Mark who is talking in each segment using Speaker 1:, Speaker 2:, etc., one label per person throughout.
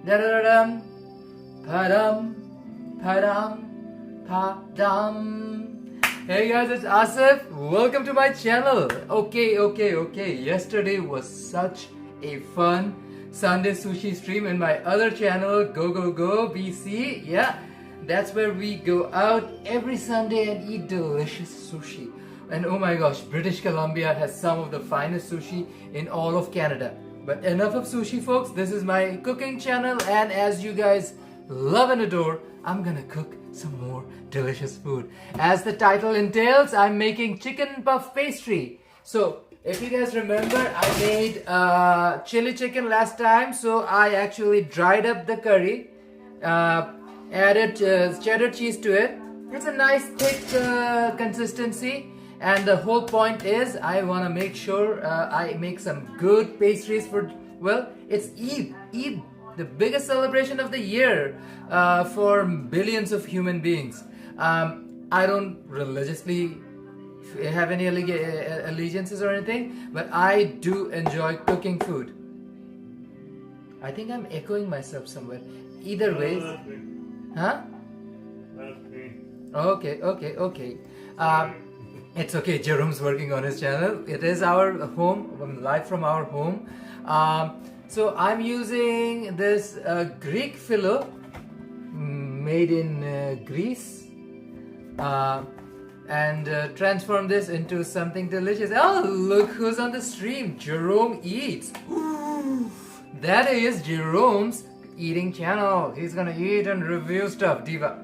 Speaker 1: Da-da-da-dum. Padam. Padam. Padam. Hey guys, it's Asif. Welcome to my channel. Okay. Yesterday was such a fun Sunday sushi stream in my other channel, Go BC. Yeah, that's where we go out every Sunday and eat delicious sushi. And oh my gosh, British Columbia has some of the finest sushi in all of Canada. But enough of sushi, folks. This is my cooking channel, and as you guys love and adore, I'm gonna cook some more delicious food. As the title entails, I'm making chicken puff pastry. So if you guys remember, I made chili chicken last time, so I actually dried up the curry, added cheddar cheese to it. It's a nice thick consistency, and the whole point is I want to make sure I make some good pastries for, well, it's Eid, the biggest celebration of the year for billions of human beings. I don't religiously have any allegiances or anything, but I do enjoy cooking food. I think I'm echoing myself somewhere. Either way, huh? Okay. It's okay. Jerome's working on his channel. It is our home, live from our home. So I'm using this Greek filo made in Greece, and transform this into something delicious. Oh, look who's on the stream. Jerome Eats. Ooh, that is Jerome's eating channel. He's gonna eat and review stuff, Diva.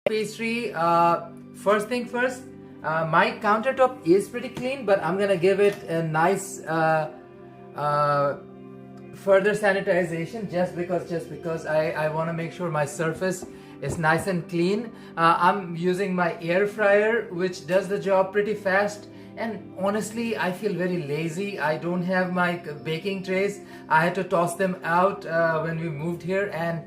Speaker 1: Pastry, first thing first, my countertop is pretty clean, but I'm gonna give it a nice further sanitization just because I want to make sure my surface is nice and clean. I'm using my air fryer, which does the job pretty fast, and honestly I feel very lazy. I don't have my baking trays. I had to toss them out when we moved here, and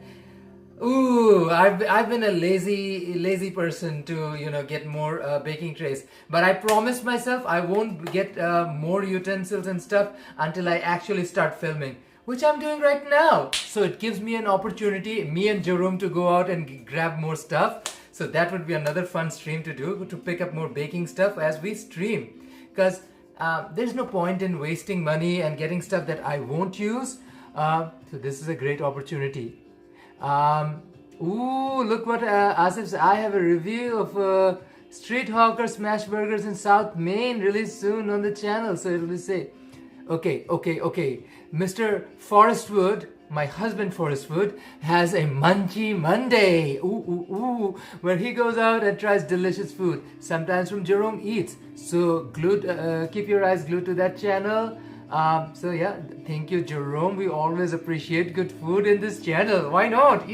Speaker 1: ooh, I've been a lazy person to get more baking trays. But I promised myself I won't get more utensils and stuff until I actually start filming, which I'm doing right now. So it gives me an opportunity, me and Jerome, to go out and grab more stuff. So that would be another fun stream to do, to pick up more baking stuff as we stream. Because there's no point in wasting money and getting stuff that I won't use. So this is a great opportunity. Ooh, look what Asif said. I have a review of Street Hawker Smash Burgers in South Main released soon on the channel. So it'll say, okay. Mr. Forestwood, my husband Forestwood, has a Munchie Monday. Ooh, where he goes out and tries delicious food, sometimes from Jerome Eats. So keep your eyes glued to that channel. So yeah, thank you, Jerome. We always appreciate good food in this channel. Why not?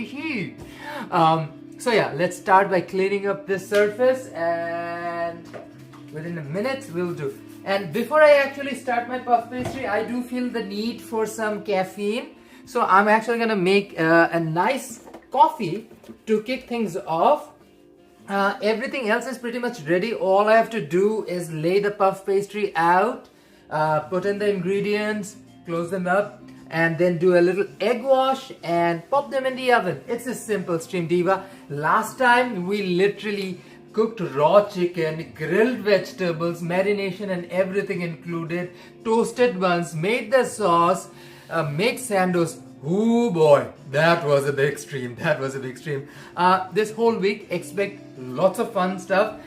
Speaker 1: So yeah, let's start by cleaning up this surface, and within a minute we'll do. And before I actually start my puff pastry, I do feel the need for some caffeine. So I'm actually gonna make a nice coffee to kick things off. Everything else is pretty much ready. All I have to do is lay the puff pastry out, put in the ingredients, close them up, and then do a little egg wash and pop them in the oven. It's a simple stream, Diva. Last time we literally cooked raw chicken, grilled vegetables, marination and everything included, toasted buns, made the sauce, made sandos. Oh boy, that was a big stream. This whole week, expect lots of fun stuff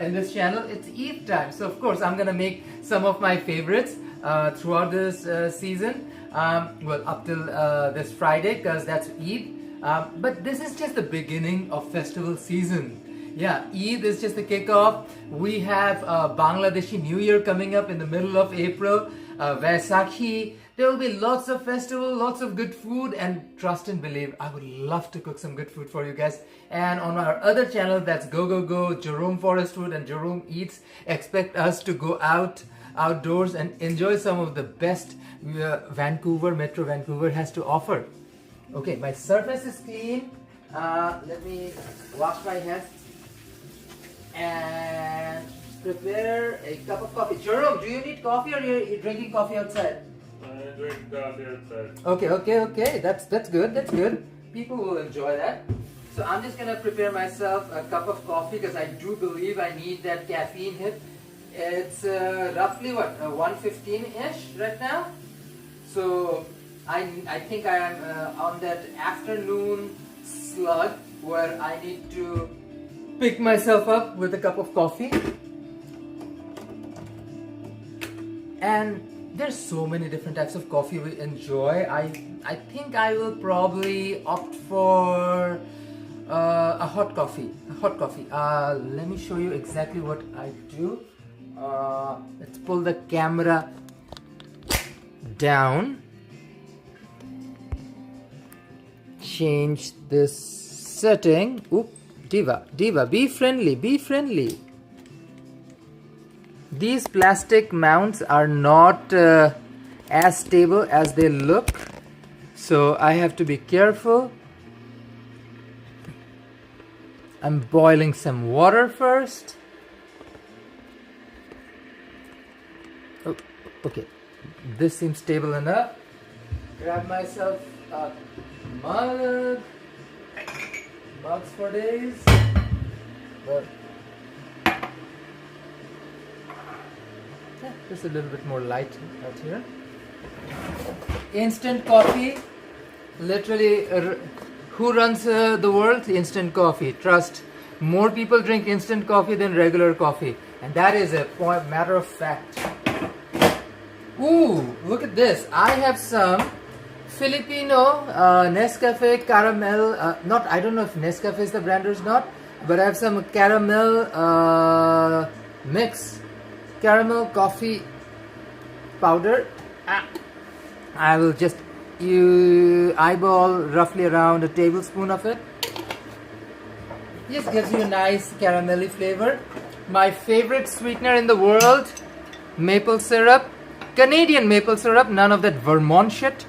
Speaker 1: in this channel. It's Eid time, so of course I'm gonna make some of my favorites throughout this season. Well, up till this Friday, because that's Eid. But this is just the beginning of festival season. Yeah, Eid is just the kickoff. We have Bangladeshi New Year coming up in the middle of April. Vaisakhi. There will be lots of festival, lots of good food, and trust and believe, I would love to cook some good food for you guys. And on our other channel, that's Go, Jerome Forestwood and Jerome Eats, expect us to go outdoors and enjoy some of the best Metro Vancouver has to offer. Okay, my surface is clean. Let me wash my hands and prepare a cup of coffee. Jerome, do you need coffee or are you drinking coffee outside?
Speaker 2: drink coffee outside.
Speaker 1: Okay. That's good. That's good. People will enjoy that. So I'm just gonna prepare myself a cup of coffee because I do believe I need that caffeine hit. It's roughly what 1:15-ish right now. So I think I am on that afternoon slug where I need to pick myself up with a cup of coffee. And there's so many different types of coffee we enjoy. I think I will probably opt for a hot coffee. Let me show you exactly what I do. Let's pull the camera down. Change this setting. Oop, Diva, be friendly. These plastic mounts are not as stable as they look, so I have to be careful. I'm boiling some water first. Oh, okay, this seems stable enough. Grab myself a mug. Mugs for days. But yeah, just a little bit more light out here. Instant coffee. Literally, who runs the world? Instant coffee. Trust. More people drink instant coffee than regular coffee, and that is a matter of fact. Ooh, look at this. I have some Filipino Nescafe caramel. I don't know if Nescafe is the brand or not, but I have some caramel mix, caramel coffee powder. I will just eyeball roughly around a tablespoon of it. This gives you a nice caramelly flavor. My favorite sweetener in the world, maple syrup, Canadian maple syrup, none of that Vermont shit.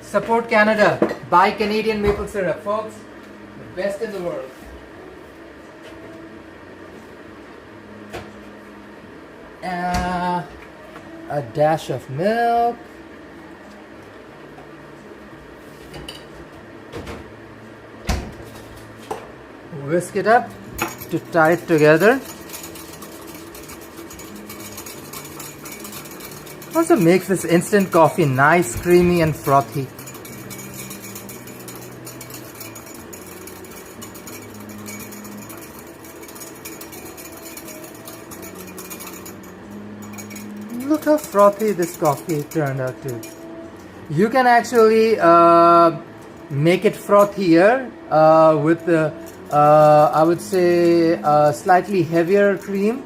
Speaker 1: Support Canada. Buy Canadian maple syrup, folks. The best in the world. A dash of milk. Whisk it up to tie it together. Also makes this instant coffee nice, creamy and frothy. Look how frothy this coffee turned out to. You can actually make it frothier with the, I would say, slightly heavier cream.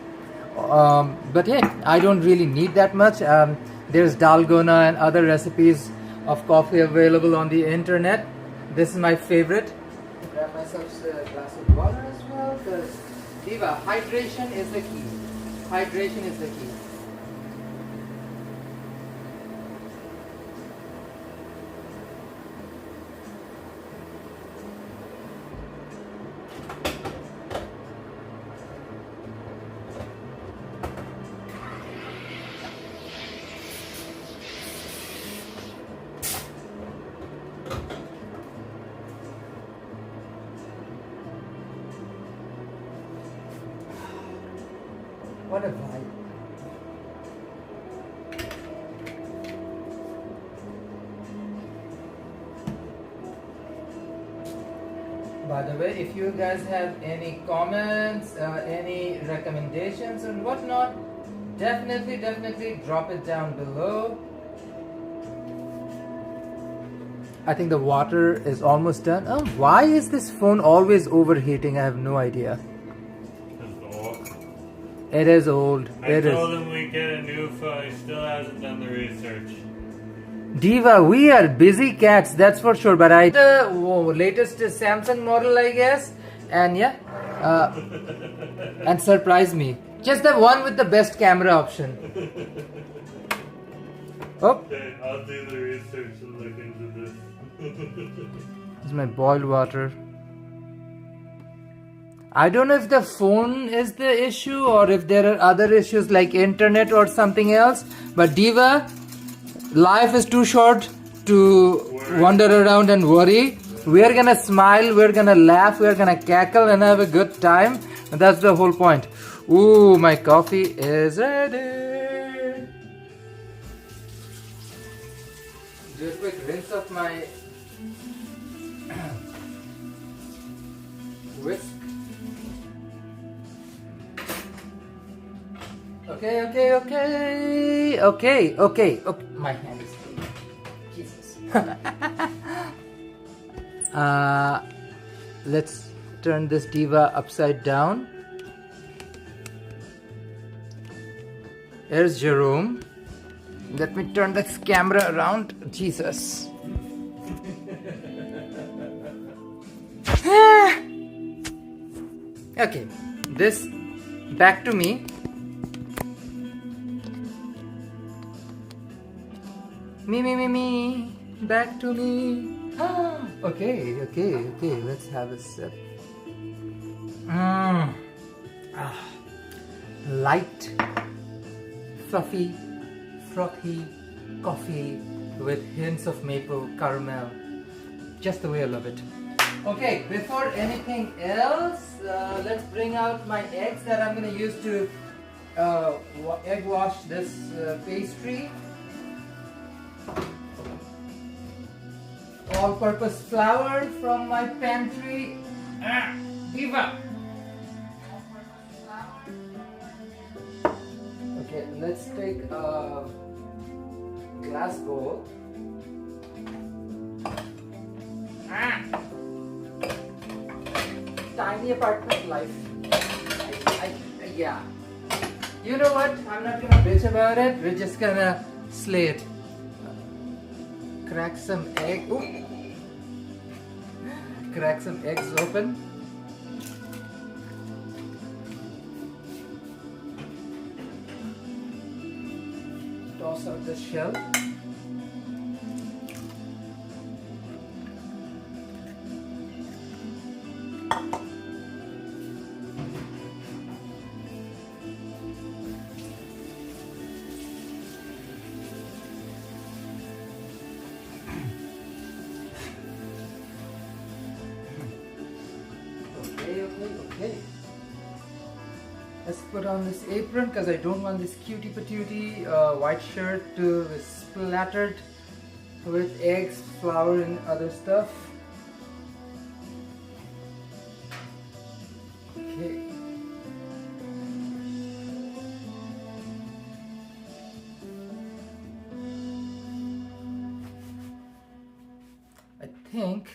Speaker 1: But hey, I don't really need that much. There's dalgona and other recipes of coffee available on the internet. This is my favorite. Grab myself a glass of water as well, because Diva, hydration is the key. Hydration is the key. What a vibe. By the way, if you guys have any comments, any recommendations and whatnot, definitely drop it down below. I think the water is almost done. Oh, why is this phone always overheating? I have no idea. It is old.
Speaker 2: I told him we get a new phone. He still hasn't done the research.
Speaker 1: Diva, we are busy cats, that's for sure. But I the latest Samsung model, I guess, and yeah, and surprise me. Just the one with the best camera option. Oh.
Speaker 2: Okay, I'll do the research and look into this.
Speaker 1: This is my boiled water. I don't know if the phone is the issue or if there are other issues like internet or something else. But Diva, life is too short to wander around and worry. We're gonna smile, we're gonna laugh, we're gonna cackle and have a good time. And that's the whole point. Ooh, my coffee is ready. Do a quick rinse of my whisk. Okay. My hand is clean. Jesus. Let's turn this diva upside down. Here's Jerome. Let me turn this camera around. Jesus. Okay, this back to me. Me, back to me. Okay, let's have a sip. Light, fluffy, frothy coffee with hints of maple caramel. Just the way I love it. Okay, before anything else, let's bring out my eggs that I'm going to use to egg wash this pastry. All-purpose flour from my pantry. Diva! Okay, let's take a glass bowl. Tiny apartment life. Yeah. You know what? I'm not gonna bitch about it. We're just gonna slay it. Crack some egg. Ooh. Crack some eggs open. Toss out the shell. Okay. Let's put on this apron because I don't want this cutie patootie white shirt to be splattered with eggs, flour and other stuff. Okay. I think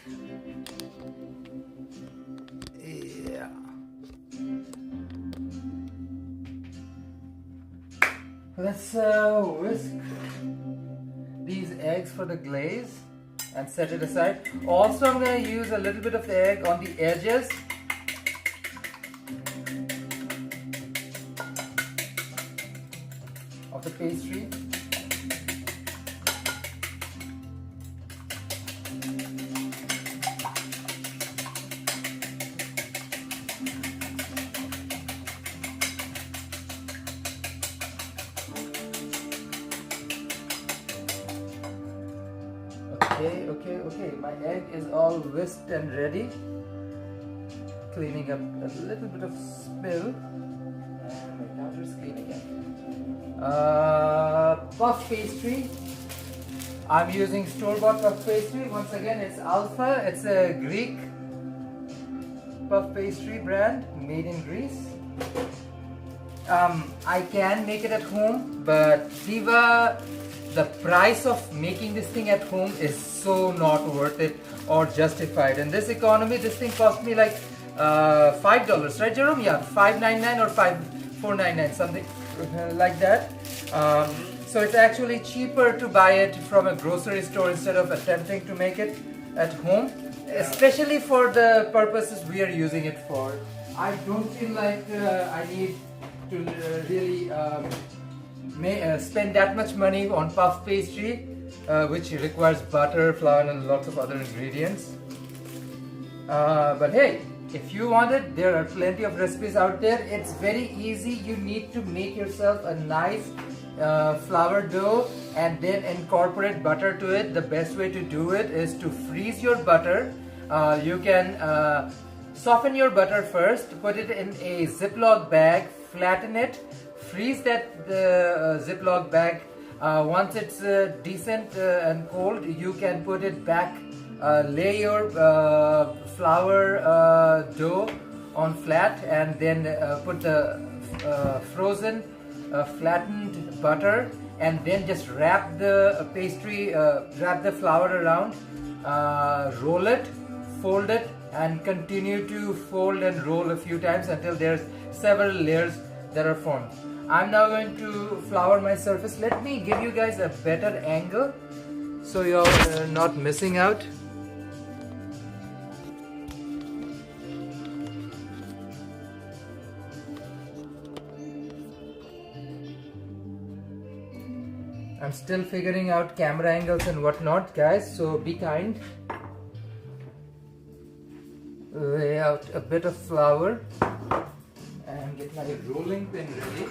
Speaker 1: let's whisk these eggs for the glaze and set it aside. Also, I'm going to use a little bit of the egg on the edges. Of the pastry. Okay. My egg is all whisked and ready. Cleaning up a little bit of spill. And my counter's clean again. Puff pastry. I'm using store-bought puff pastry. Once again, it's Alpha. It's a Greek puff pastry brand made in Greece. I can make it at home, but Diva, the price of making this thing at home is so not worth it or justified. In this economy, this thing cost me like $5, right, Jerome? Yeah, $5.99 or $4.99, something like that. So it's actually cheaper to buy it from a grocery store instead of attempting to make it at home, especially for the purposes we are using it for. I don't feel like I need to really spend that much money on puff pastry, which requires butter, flour and lots of other ingredients. But hey, If you want it, there are plenty of recipes out there. It's very easy. You need to make yourself a nice flour dough and then incorporate butter to it. The best way to do it is to freeze your butter. You can soften your butter first, put it in a Ziploc bag, flatten it, freeze that Ziploc bag. Once it's decent and cold, you can put it back, lay your flour dough on flat, and then put the frozen flattened butter, and then just wrap the pastry, wrap the flour around, roll it, fold it, and continue to fold and roll a few times until there's several layers that are formed. I'm now going to flour my surface. Let me give you guys a better angle so you're not missing out. I'm still figuring out camera angles and whatnot, guys, so be kind. Lay out a bit of flour and get my rolling pin ready.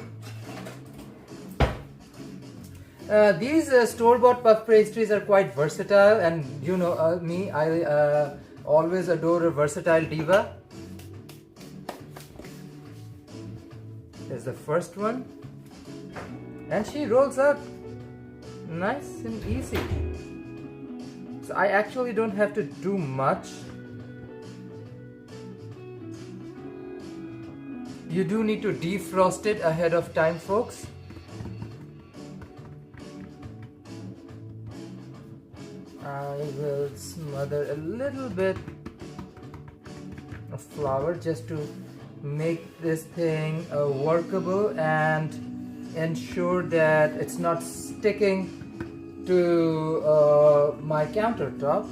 Speaker 1: These store-bought puff pastries are quite versatile, and you know me, I always adore a versatile diva. There's the first one, and she rolls up nice and easy. So I actually don't have to do much. You do need to defrost it ahead of time, folks. I will smother a little bit of flour just to make this thing workable and ensure that it's not sticking to my countertop.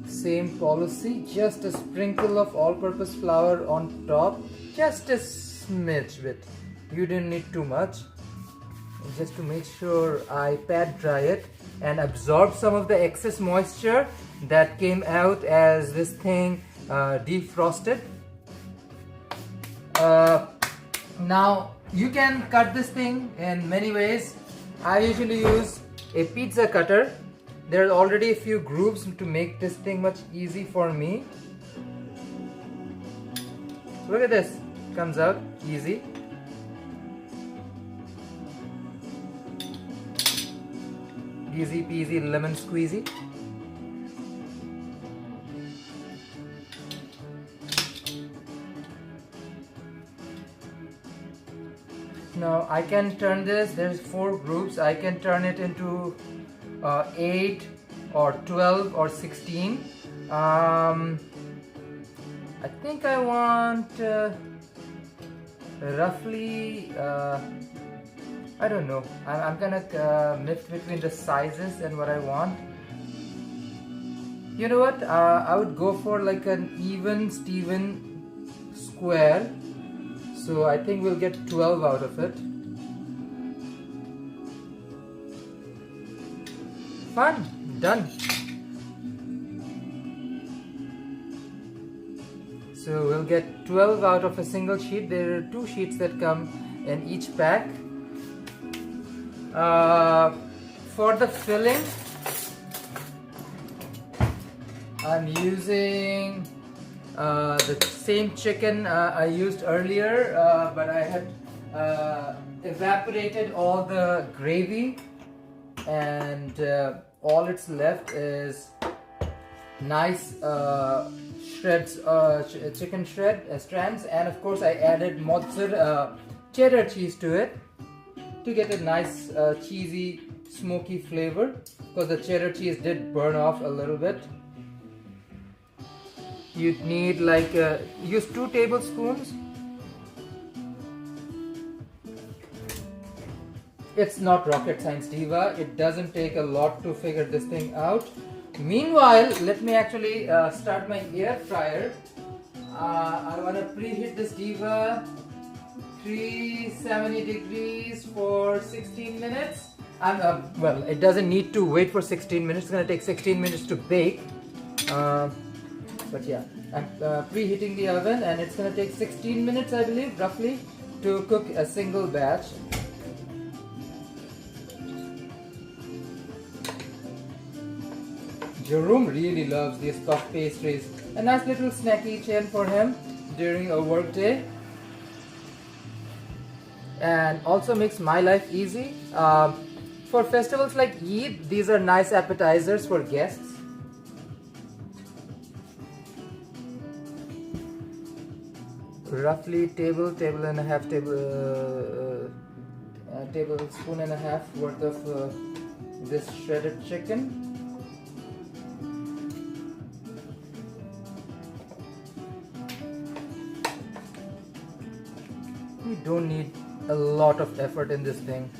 Speaker 1: Same policy, just a sprinkle of all-purpose flour on top, just a smidge bit. You didn't need too much, just to make sure I pat dry it and absorb some of the excess moisture that came out as this thing defrosted. Now you can cut this thing in many ways. I usually use a pizza cutter. There are already a few grooves to make this thing much easy for me. Look at this, comes out easy. Easy peasy lemon squeezy. Now I can turn this, there's 4 groups, I can turn it into 8 or 12 or 16. I think I want roughly, I don't know, I'm gonna mix between the sizes and what I want. You know what, I would go for like an even Steven square. So I think we'll get 12 out of it. Fun, done. So we'll get 12 out of a single sheet. There are 2 sheets that come in each pack. For the filling, I'm using the same chicken I used earlier, but I had evaporated all the gravy, and all it's left is nice shreds, chicken strands, and of course I added mozzarella cheddar cheese to it to get a nice cheesy smoky flavor, because the cheddar cheese did burn off a little bit. You'd need like use 2 tablespoons. It's not rocket science, diva. It doesn't take a lot to figure this thing out. Meanwhile, let me actually start my air fryer. I want to preheat this diva 370 degrees for 16 minutes. Well, it doesn't need to wait for 16 minutes. It's going to take 16 minutes to bake. But yeah, I'm preheating the oven, and it's gonna take 16 minutes, I believe, roughly, to cook a single batch. Jerome really loves these puff pastries. A nice little snacky chain for him during a work day. And also makes my life easy. For festivals like Eid, these are nice appetizers for guests. Roughly tablespoon and a half worth of this shredded chicken. We don't need a lot of effort in this thing.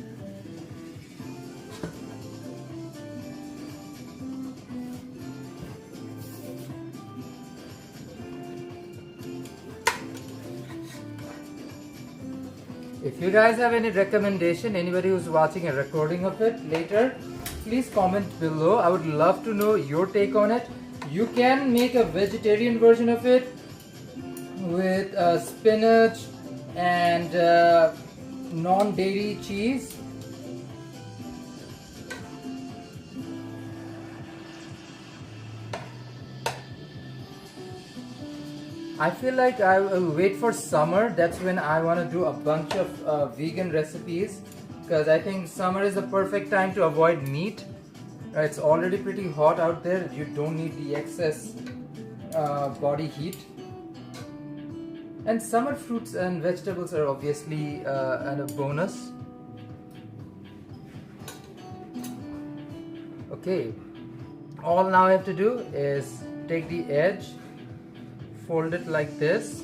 Speaker 1: If you guys have any recommendation, anybody who's watching a recording of it later, please comment below. I would love to know your take on it. You can make a vegetarian version of it with spinach and non-dairy cheese. I feel like I will wait for summer. That's when I want to do a bunch of vegan recipes, because I think summer is the perfect time to avoid meat. It's already pretty hot out there. You don't need the excess body heat. And summer fruits and vegetables are obviously a bonus. Okay, all now I have to do is take the edge, fold it like this,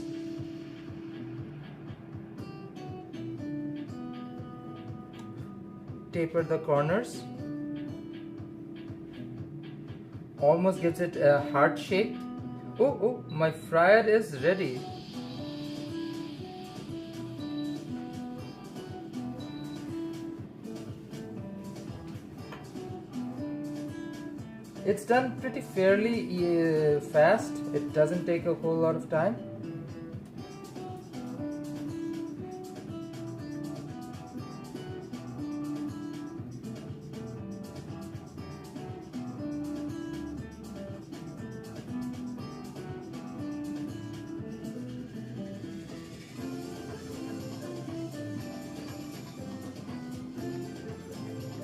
Speaker 1: taper the corners, almost gives it a heart shape. Oh, my fryer is ready. It's done pretty fairly fast. It doesn't take a whole lot of time.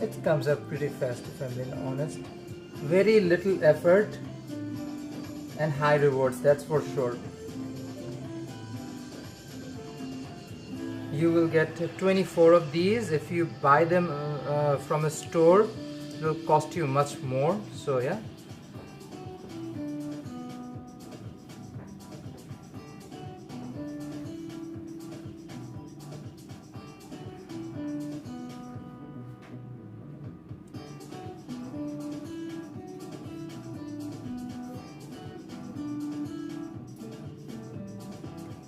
Speaker 1: It comes up pretty fast, if I'm being honest. Very little effort and high rewards, that's for sure. You will get 24 of these. If you buy them from a store, it will cost you much more. So yeah.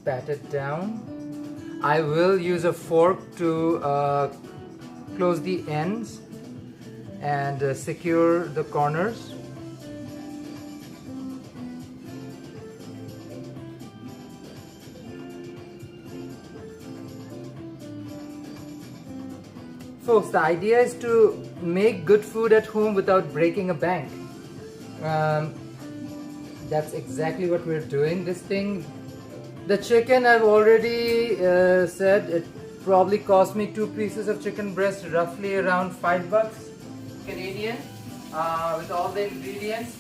Speaker 1: Pat it down. I will use a fork to close the ends and secure the corners. Folks, the idea is to make good food at home without breaking a bank. That's exactly what we're doing. This thing, the chicken, I've already said it probably cost me 2 pieces of chicken breast, roughly around $5 Canadian, with all the ingredients,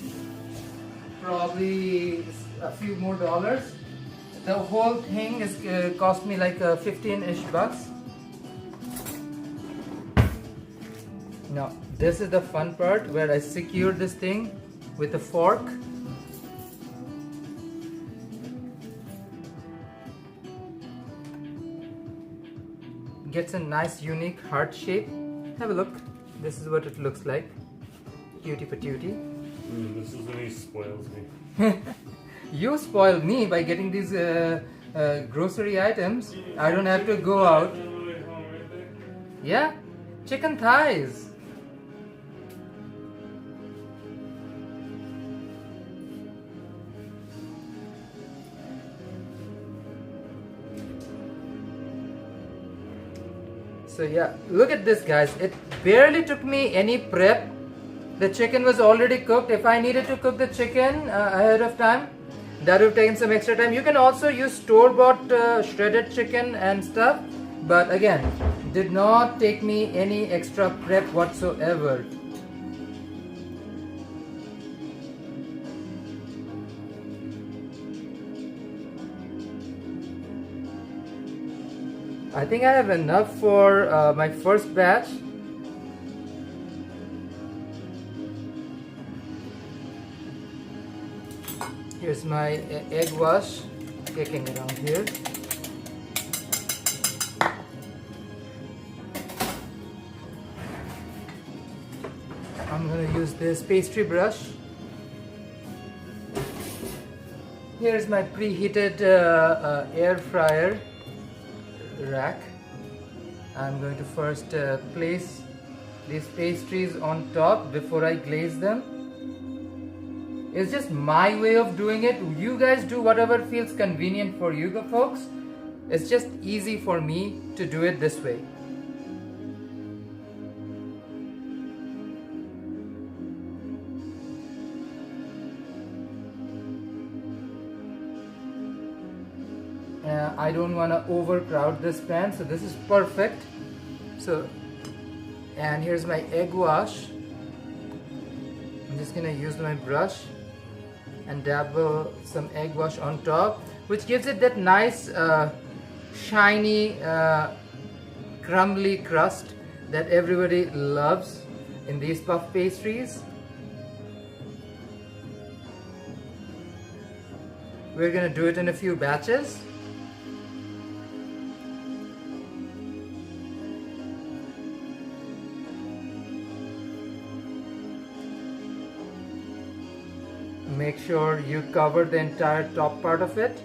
Speaker 1: probably a few more dollars. The whole thing is cost me like 15-ish bucks. Now this is the fun part, where I secure this thing with a fork. Gets a nice unique heart shape. Have a look. This is what it looks like. Cutie patootie.
Speaker 2: This is when he spoils me.
Speaker 1: You spoiled me by getting these grocery items. I don't have to go out. Yeah, chicken thighs. So yeah, look at this, guys. It barely took me any prep. The chicken was already cooked. If I needed to cook the chicken ahead of time, that would have taken some extra time. You can also use store-bought shredded chicken and stuff, but again, did not take me any extra prep whatsoever. I think I have enough for my first batch. Here's my egg wash kicking around here. I'm going to use this pastry brush. Here's my preheated air fryer rack. I'm going to first place these pastries on top before I glaze them. It's just my way of doing it. You guys do whatever feels convenient for you folks. It's just easy for me to do it this way. I don't want to overcrowd this pan, so this is perfect. So, and here's my egg wash. I'm just gonna use my brush and dabble some egg wash on top, which gives it that nice shiny crumbly crust that everybody loves in these puff pastries. We're gonna do it in a few batches. Make sure you cover the entire top part of it.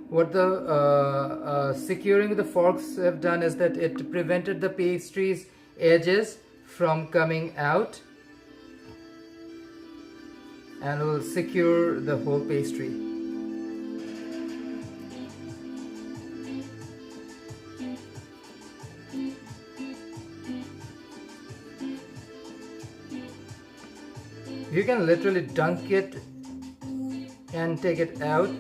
Speaker 1: What the securing the forks have done is that it prevented the pastry's edges from coming out, and will secure the whole pastry. You can literally dunk it and take it out.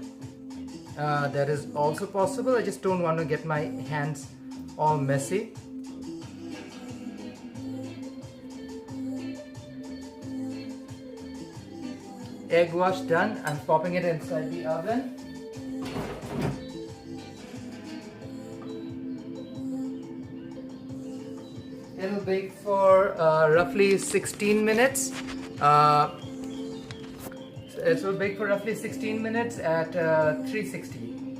Speaker 1: That is also possible. I just don't want to get my hands all messy. Egg wash done. I'm popping it inside the oven. It'll bake for roughly 16 minutes. It will bake for roughly 16 minutes at 360.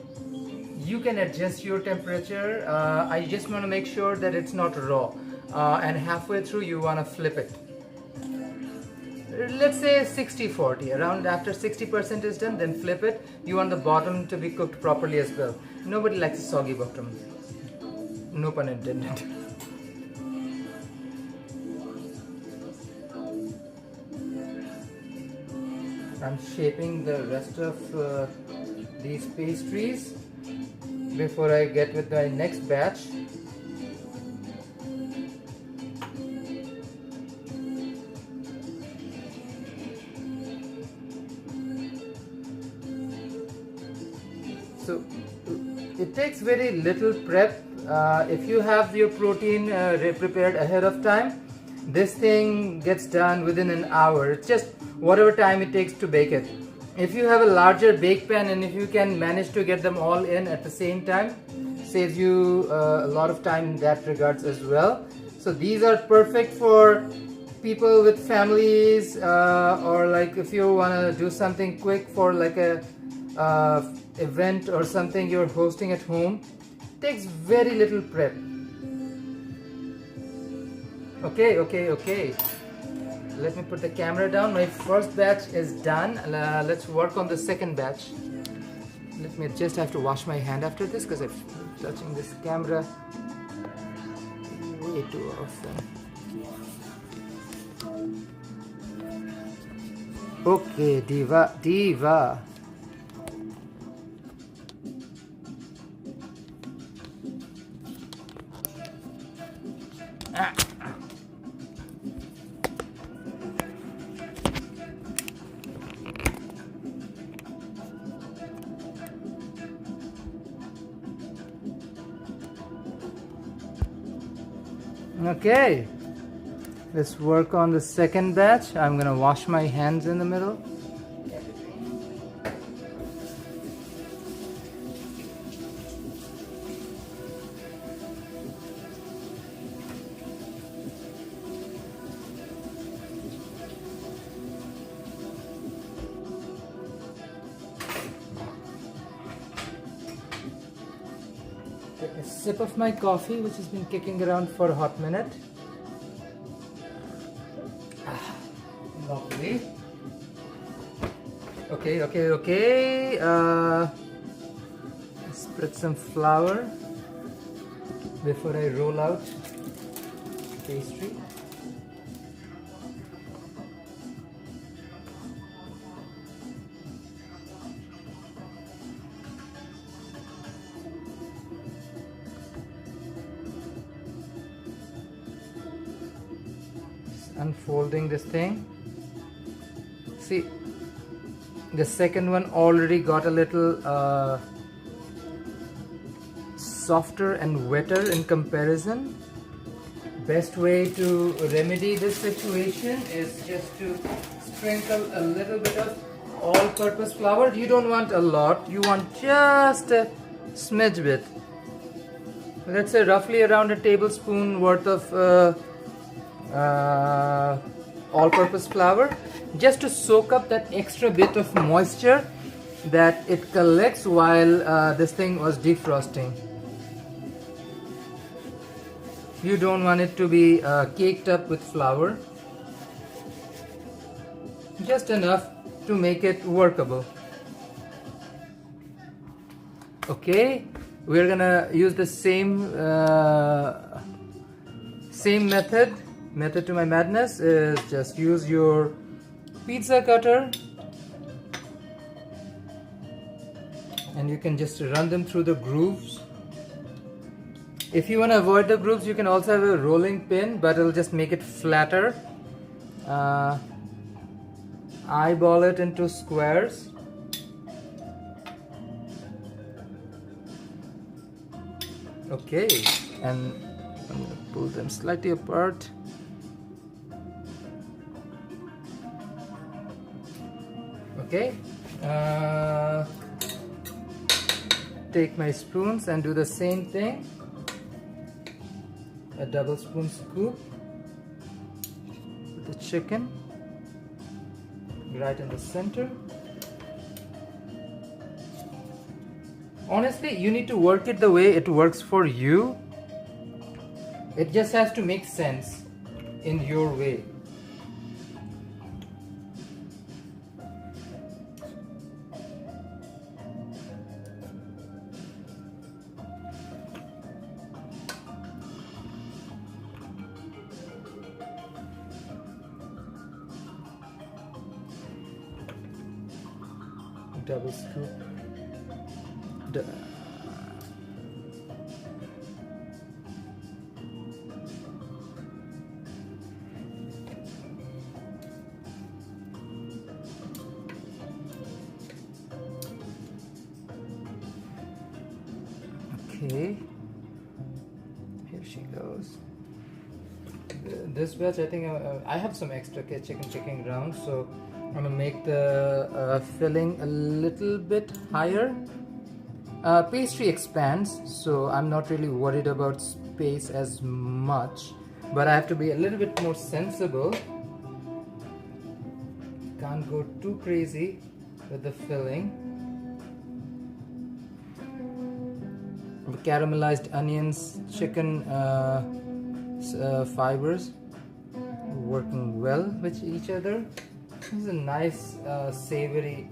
Speaker 1: You can adjust your temperature. I just want to make sure that it's not raw. And halfway through you want to flip it. Let's say 60-40, around after 60% is done, then flip it. You want the bottom to be cooked properly as well. Nobody likes a soggy bottom. No pun intended. I'm shaping the rest of these pastries before I get with my next batch. So it takes very little prep. If you have your protein prepared ahead of time, this thing gets done within an hour. It's just whatever time it takes to bake it. If you have a larger bake pan and if you can manage to get them all in at the same time, saves you a lot of time in that regards as well. So these are perfect for people with families, or like if you want to do something quick for like a event or something you're hosting at home. Takes very little prep. Okay. Let me put the camera down. My first batch is done. Let's work on the second batch. Let me just have to wash my hand after this because I'm touching this camera way too often. Okay, diva, diva. Ah. Okay, let's work on the second batch. I'm gonna wash my hands in the middle. Take a sip of my coffee, which has been kicking around for a hot minute. Lovely. Okay. Spread some flour before I roll out pastry. Just unfolding this thing. See, the second one already got a little softer and wetter in comparison. Best way to remedy this situation is just to sprinkle a little bit of all-purpose flour. You don't want a lot, you want just a smidge bit. Let's say roughly around a tablespoon worth of all-purpose flour, just to soak up that extra bit of moisture that it collects while this thing was defrosting. You don't want it to be caked up with flour, just enough to make it workable. Okay, we're gonna use the same method to my madness. Is just use your pizza cutter and you can just run them through the grooves. If you want to avoid the grooves, you can also have a rolling pin, but it'll just make it flatter. Eyeball it into squares. Okay, and I'm going to pull them slightly apart. Okay, take my spoons and do the same thing. A double spoon scoop with the chicken right in the center. Honestly, you need to work it the way it works for you. It just has to make sense in your way. Double scoop. Okay, here she goes. This batch, I think I have some extra chicken kicking around, so I'm gonna make the filling a little bit higher. Pastry expands, so I'm not really worried about space as much, but I have to be a little bit more sensible. Can't go too crazy with the filling. The caramelized onions, chicken fibers working well with each other. This is a nice savory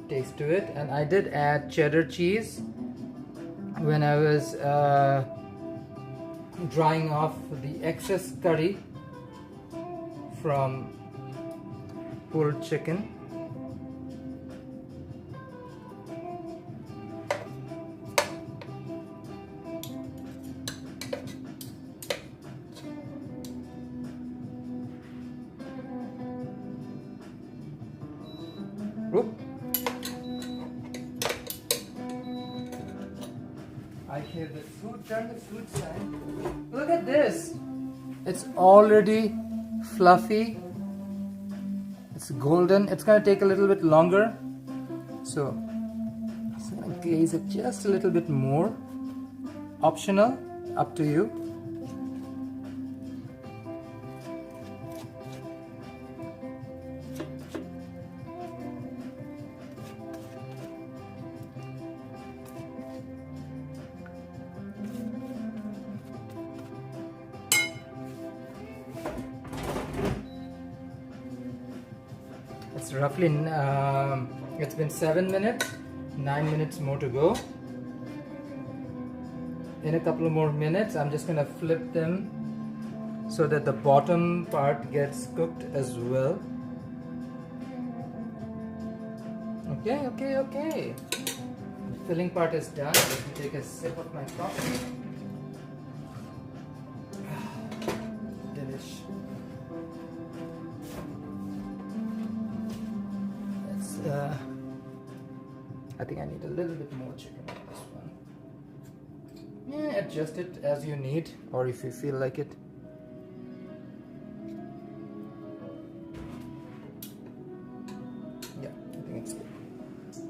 Speaker 1: taste to it, and I did add cheddar cheese when I was drying off the excess curry from pulled chicken. Oop. I hear the food, turn the food side. Look at this. It's already fluffy. It's golden. It's gonna take a little bit longer. So I'm gonna glaze it just a little bit more. Optional, up to you. It's roughly, it's been 7 minutes, 9 minutes more to go. In a couple of more minutes, I'm just gonna flip them so that the bottom part gets cooked as well. Okay. The filling part is done. Let me take a sip of my coffee. Delish. I think I need a little bit more chicken on this one. Yeah, adjust it as you need, or if you feel like it. Yeah, I think it's good.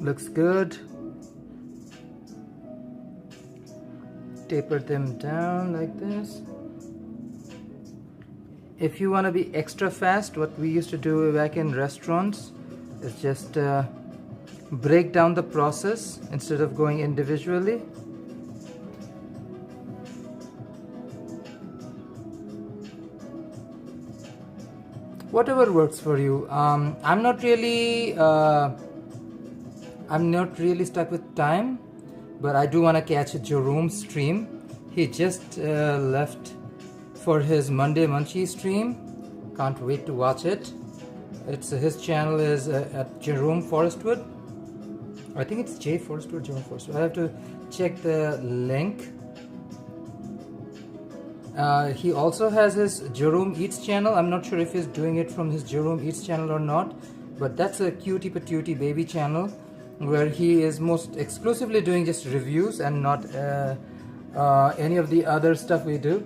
Speaker 1: Looks good. Taper them down like this. If you want to be extra fast, what we used to do back in restaurants is just break down the process instead of going individually. Whatever works for you. I'm not really stuck with time, but I do want to catch Jerome's stream. He just left for his Monday Munchie stream. Can't wait to watch it. It's his channel is at Jerome Forestwood. I think it's J Forestwood, Jerome Forestwood. I have to check the link. He also has his Jerome Eats channel. I'm not sure if he's doing it from his Jerome Eats channel or not, but that's a cutie patootie baby channel where he is most exclusively doing just reviews and not any of the other stuff we do.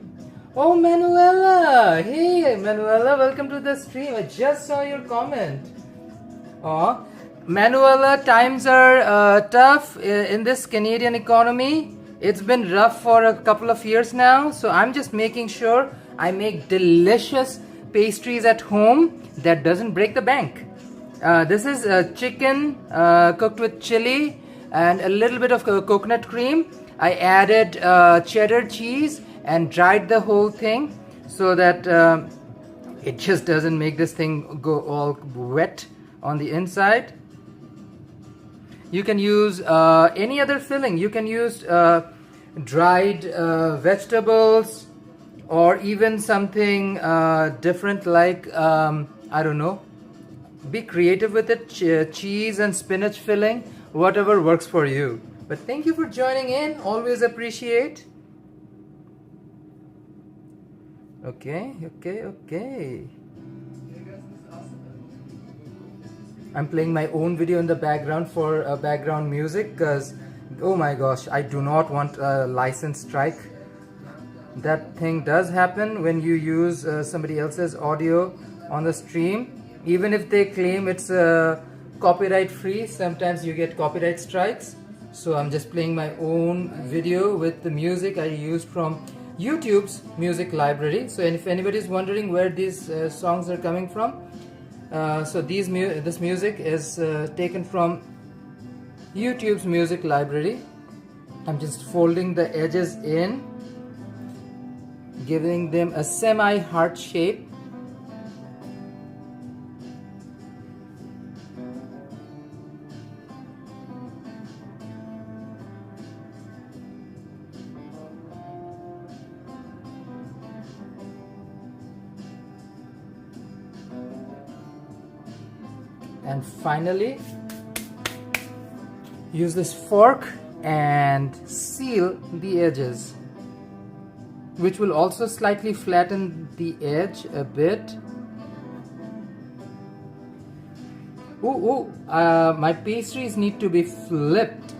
Speaker 1: Oh, Manuela! Hey, Manuela, welcome to the stream. I just saw your comment. Aw. Manuela, times are tough in this Canadian economy. It's been rough for a couple of years now, so I'm just making sure I make delicious pastries at home that doesn't break the bank. This is chicken cooked with chili and a little bit of coconut cream. I added cheddar cheese and dried the whole thing so that it just doesn't make this thing go all wet on the inside. You can use any other filling. You can use dried vegetables or even something different like, I don't know, be creative with it, cheese and spinach filling, whatever works for you. But thank you for joining in, always appreciate. Okay. I'm playing my own video in the background for background music because, oh my gosh, I do not want a license strike. That thing does happen when you use somebody else's audio on the stream. Even if they claim it's copyright free, sometimes you get copyright strikes. So I'm just playing my own video with the music I used from YouTube's music library. So if anybody is wondering where these songs are coming from, so this music is taken from YouTube's music library. I'm just folding the edges in, giving them a semi-heart shape. And finally, use this fork and seal the edges, which will also slightly flatten the edge a bit. My pastries need to be flipped.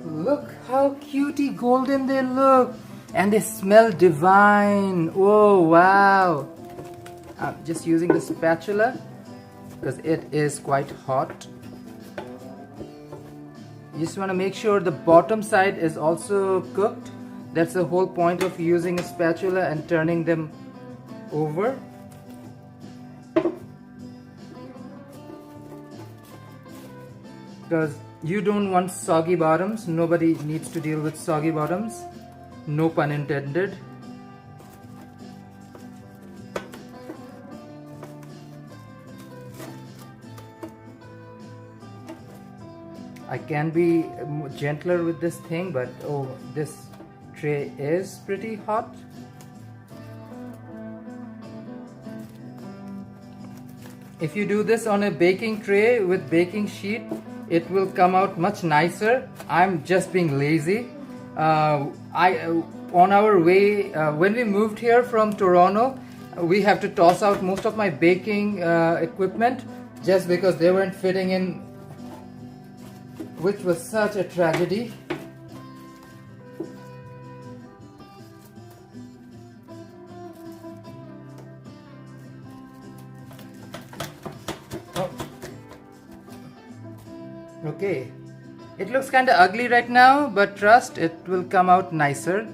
Speaker 1: Look how cutie golden they look, and they smell divine. Oh wow. I'm just using the spatula because it is quite hot. You just want to make sure the bottom side is also cooked. That's the whole point of using a spatula and turning them over. Because you don't want soggy bottoms. Nobody needs to deal with soggy bottoms. No pun intended. I can be gentler with this thing, but oh, this tray is pretty hot. If you do this on a baking tray with baking sheet, it will come out much nicer. I'm just being lazy. On our way, when we moved here from Toronto, we have to toss out most of my baking equipment just because they weren't fitting in, which was such a tragedy. Oh. Okay, it looks kind of ugly right now, but trust, it will come out nicer.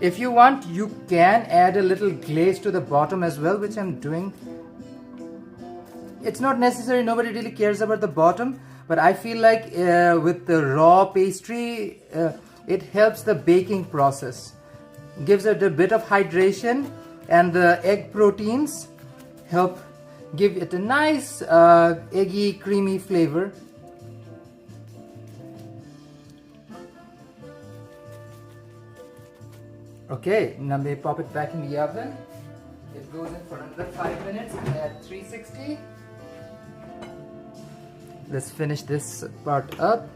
Speaker 1: If you want, you can add a little glaze to the bottom as well, which I'm doing. It's not necessary, nobody really cares about the bottom, but I feel like with the raw pastry, it helps the baking process. Gives it a bit of hydration, and the egg proteins help give it a nice eggy, creamy flavor. Okay, now we pop it back in the oven. It goes in for another 5 minutes at 360. Let's finish this part up.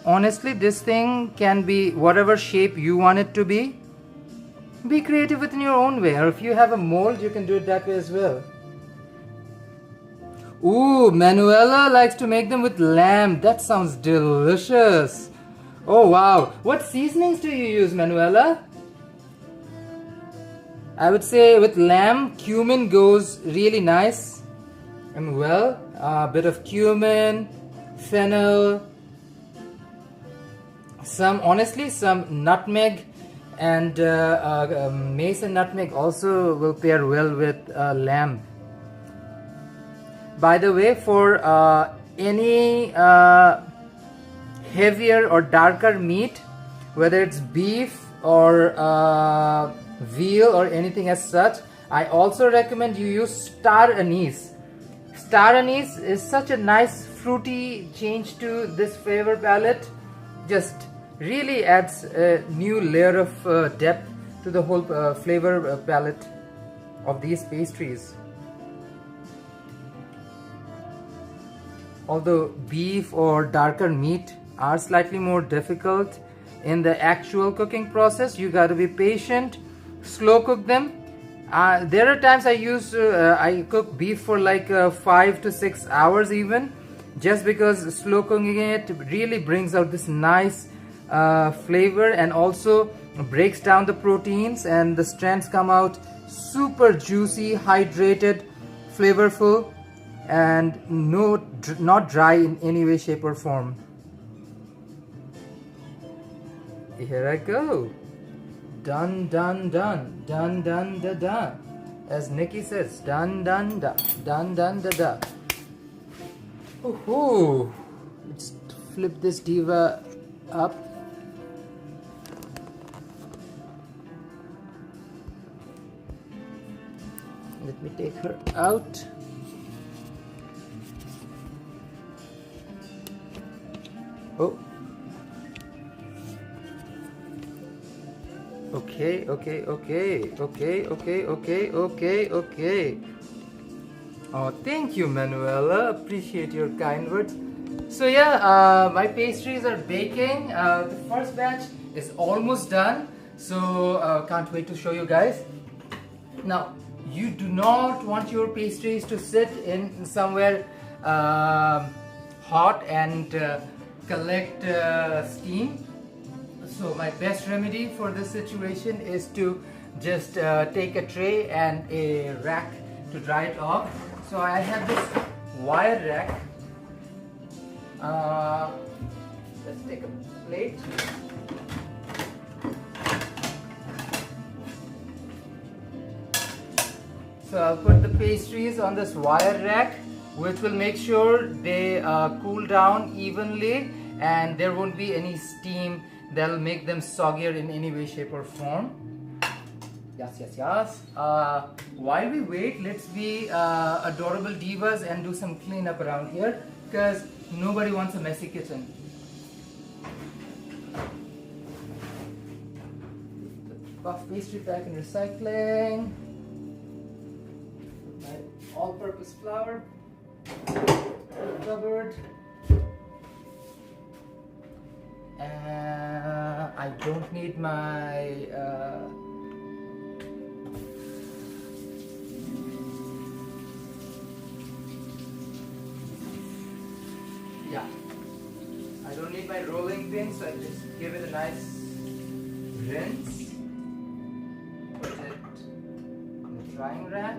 Speaker 1: Honestly, this thing can be whatever shape you want it to be. Be creative within your own way, or if you have a mold, you can do it that way as well. Ooh, Manuela likes to make them with lamb. That sounds delicious. Oh wow. What seasonings do you use, Manuela? I would say with lamb, cumin goes really nice and well. A bit of cumin, fennel, some nutmeg, and mace and nutmeg also will pair well with lamb. By the way, for any heavier or darker meat, whether it's beef or veal or anything as such, I also recommend you use star anise. Star anise is such a nice fruity change to this flavor palette. Just really adds a new layer of depth to the whole flavor palette of these pastries. Although beef or darker meat are slightly more difficult in the actual cooking process, you got to be patient, slow cook them. There are times I cook beef for like 5 to 6 hours even, just because slow cooking it really brings out this nice flavor and also breaks down the proteins, and the strands come out super juicy, hydrated, flavorful, and not dry in any way, shape or form. Here I go. Done, done, done, done, done, da, da. As Nikki says, done, done, da, done, done, da, da. Ooh, let's flip this diva up. Let me take her out. Oh. Okay. Oh, thank you, Manuela. Appreciate your kind words. So yeah, my pastries are baking. The first batch is almost done. So can't wait to show you guys. Now, you do not want your pastries to sit in somewhere hot and collect steam. So my best remedy for this situation is to just take a tray and a rack to dry it off. So I have this wire rack. Let's take a plate. So I'll put the pastries on this wire rack, which will make sure they cool down evenly and there won't be any steam that'll make them soggier in any way, shape or form. Yes. While we wait, let's be adorable divas and do some cleanup around here, because nobody wants a messy kitchen. The puff pastry back in recycling. My all-purpose flour cupboard. I don't need my I don't need my rolling pin, so I just give it a nice rinse. Put it in the drying rack.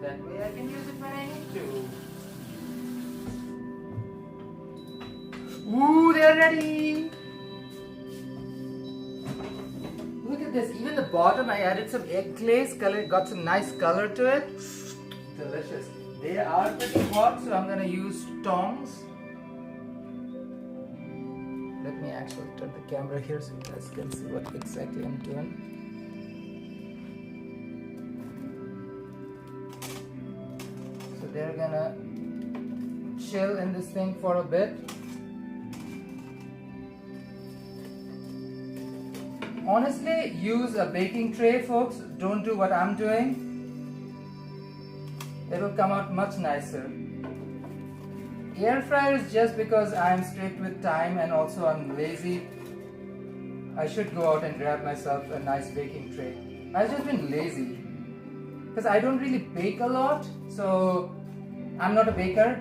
Speaker 1: That way I can use it when I need to. Ooh, they're ready! Look at this, even the bottom I added some egg glaze, got some nice color to it. Delicious. They are pretty hot, so I'm gonna use tongs. Let me actually turn the camera here so you guys can see what exactly I'm doing. So they're gonna chill in this thing for a bit. Honestly, use a baking tray, folks. Don't do what I'm doing. It'll come out much nicer. Air fryer is just because I'm strict with time and also I'm lazy. I should go out and grab myself a nice baking tray. I've just been lazy because I don't really bake a lot, so I'm not a baker,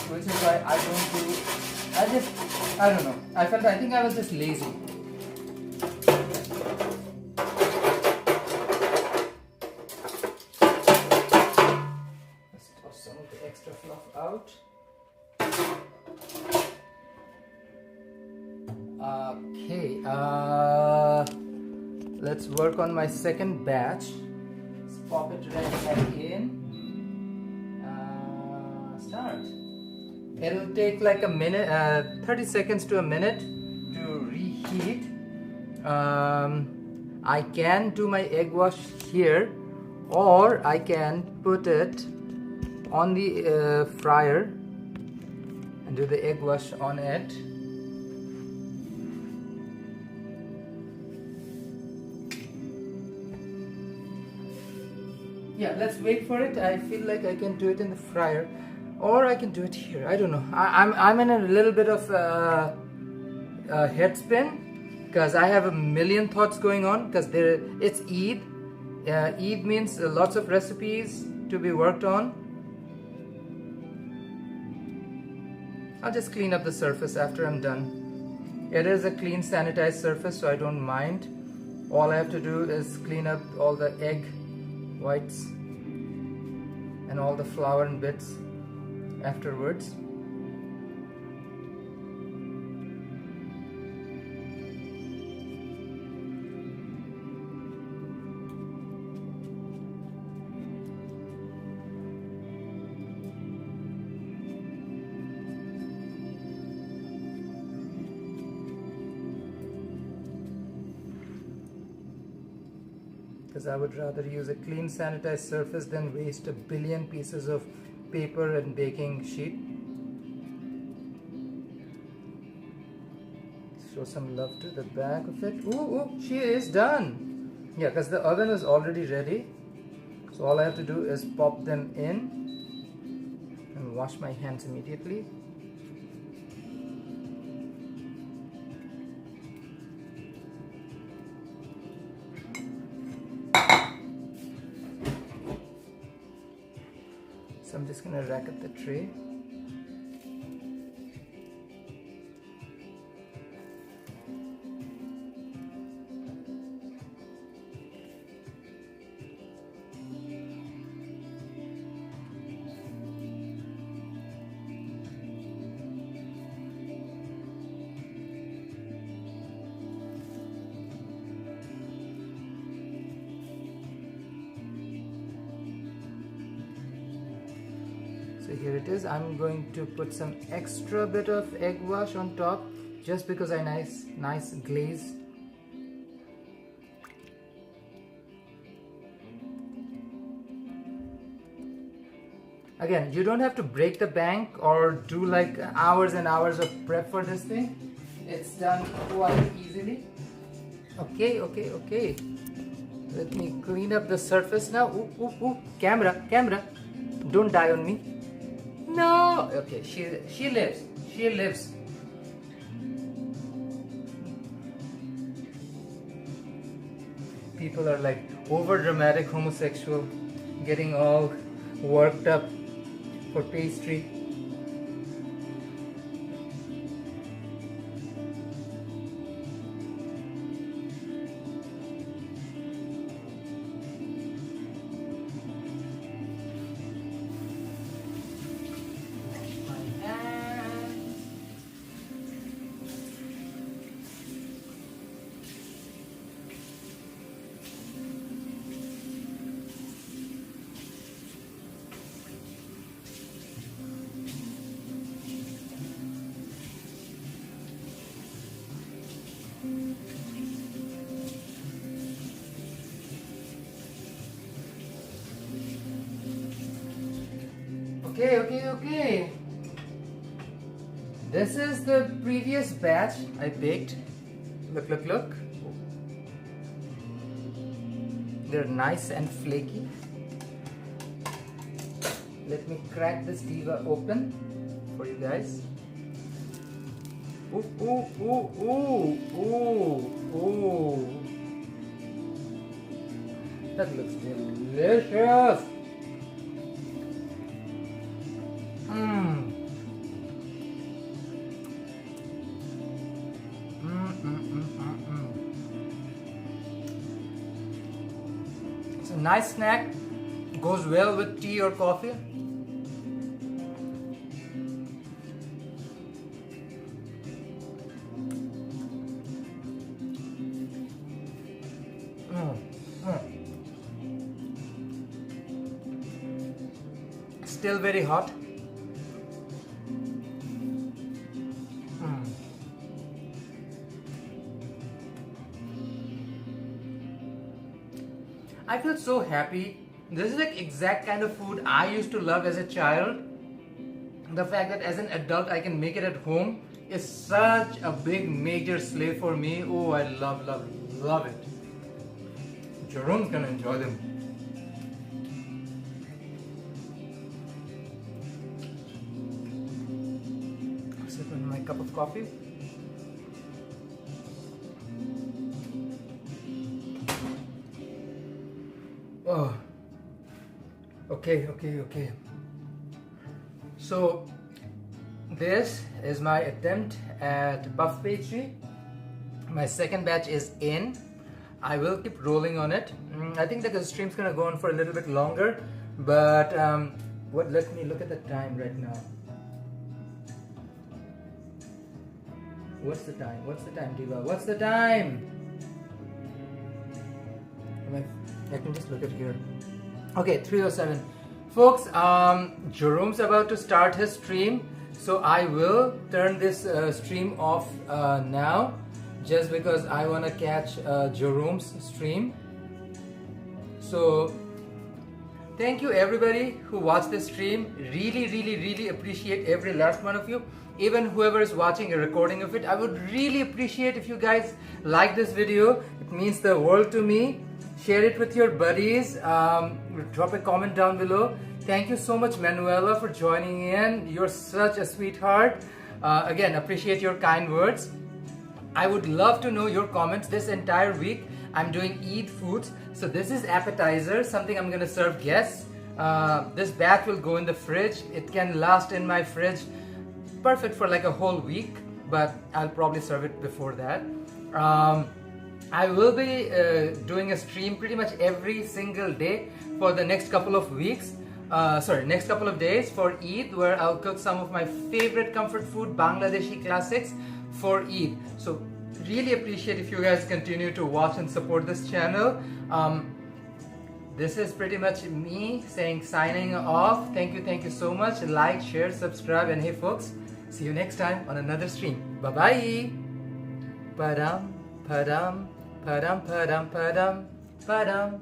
Speaker 1: which is why I don't do. I don't know. I think I was just lazy. Some of the extra fluff out. Okay, let's work on my second batch. Let's pop it right back in. Start. It'll take like a minute, 30 seconds to a minute to reheat. I can do my egg wash here, or I can put it on the fryer and do the egg wash on it. Yeah, let's wait for it. I feel like I can do it in the fryer, or I can do it here. I don't know. I'm in a little bit of head spin because I have a million thoughts going on. Because it's Eid. Eid means lots of recipes to be worked on. I'll just clean up the surface after I'm done. It is a clean, sanitized surface, so I don't mind. All I have to do is clean up all the egg whites and all the flour and bits afterwards. because I would rather use a clean sanitized surface than waste a billion pieces of paper and baking sheet. Show some love to the back of it. Ooh, she is done. Yeah, because the oven is already ready. So all I have to do is pop them in and wash my hands immediately. So I'm just gonna rack up the tray. So here it is. I'm going to put some extra bit of egg wash on top just because I nice glaze. Again, you don't have to break the bank or do like hours and hours of prep for this thing. It's done quite easily. Okay. Let me clean up the surface now. Ooh. Camera. Don't die on me. No. Okay, she lives. People are like over dramatic homosexual, getting all worked up for pastry. Okay. This is the previous batch I baked. Look. They're nice and flaky. Let me crack this diva open for you guys. Ooh. That looks delicious. It's a nice snack, goes well with tea or coffee. Still very hot. I feel so happy. This is like exact kind of food I used to love as a child. The fact that as an adult I can make it at home is such a big major slave for me. Oh, I love it. Jerome's gonna enjoy them. Sip on my cup of coffee. Oh, okay. So this is my attempt at puff pastry. My second batch is in. I will keep rolling on it. I think that the stream's gonna go on for a little bit longer, but let me look at the time right now. What's the time, Diva? What's the time? I can just look at here. Okay, 3:07. Folks, Jerome's about to start his stream, so I will turn this stream off now, just because I want to catch Jerome's stream. So thank you everybody who watched this stream. Really appreciate every last one of you. Even whoever is watching a recording of it, I would really appreciate if you guys like this video. It means the world to me. Share it with your buddies. Drop a comment down below. Thank you so much, Manuela, for joining in. You're such a sweetheart. Again, appreciate your kind words. I would love to know your comments. This entire week I'm doing Eid foods. So this is appetizer, something I'm gonna serve guests. This batch will go in the fridge. It can last in my fridge perfect for like a whole week, but I'll probably serve it before that. I will be doing a stream pretty much every single day for the next couple of weeks. Next couple of days for Eid, where I'll cook some of my favorite comfort food, Bangladeshi Classics, for Eid. So really appreciate if you guys continue to watch and support this channel. This is pretty much me signing off. Thank you so much. Like, share, subscribe, and hey folks, see you next time on another stream. Bye bye. Padam, padam, padam, padam, padam, padam.